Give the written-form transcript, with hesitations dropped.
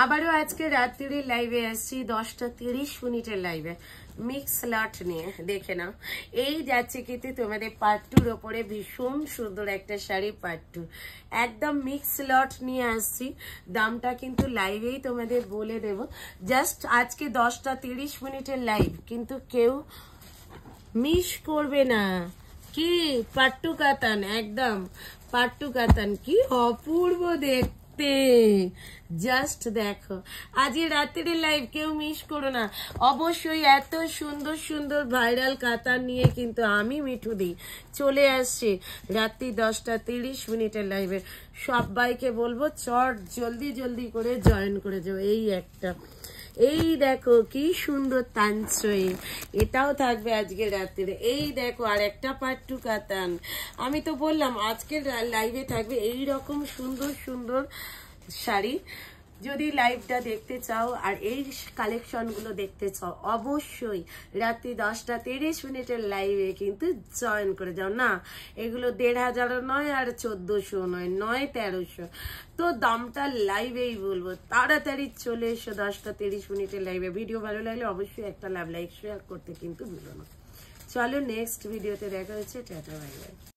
আবারও আজকে রাত্রির লাইভে আসছি 10:30 লাইভে মিক্স লট নিয়ে দেখে নাও। এই যাচ্ছে কিন্তু তোমাদের পাট্টুর ওপরে ভীষণ সুন্দর একটা শাড়ি পাট্টু, একদম মিক্স লট নিয়ে আসছি। দামটা কিন্তু লাইভেই তোমাদের বলে দেব। জাস্ট আজকে 10:30 লাইভ, কিন্তু কেউ মিস করবে না। কি পাট্টু কাতান, একদম পাট্টু কাতান, কি অপূর্ব দেখতে। জাস্ট দেখো আজকে রাত্রির লাইভ কেউ মিস করো না। অবশ্যই এত সুন্দর সুন্দর ভাইরাল কাতান নিয়ে কিন্তু আমি মিঠুদি চলে আসছি রাত্রি 10:30 লাইভে। সবাইকে বলবো চট জলদি জলদি করে জয়েন করে যাও। এই একটা, এই দেখো কি সুন্দর তানসই, এটাও থাকবে আজকে রাত্রে। এই দেখো আর একটা পাট্টু কাতান। আমি তো বললাম আজকের লাইভে থাকবে এই রকম সুন্দর সুন্দর শাড়ি। যদি লাইভটা দেখতে চাও আর এই কালেকশন গুলো দেখতে চাও, অবশ্যই রাত্রি 10:30 লাইভে কিন্তু জয়েন করে যাও। না এগুলো 1500 নয়, আর 1400 নয়, 1300। তো দামটা লাইভেই বলবো, তাড়াতাড়ি চলে এসো 10:30 লাইভে। ভিডিও ভালো লাগলে অবশ্যই একটা লাভ লাইক শেয়ার করতে কিন্তু ভুলো না। চলো নেক্সট ভিডিওতে দেখা হচ্ছে। Tata bye bye.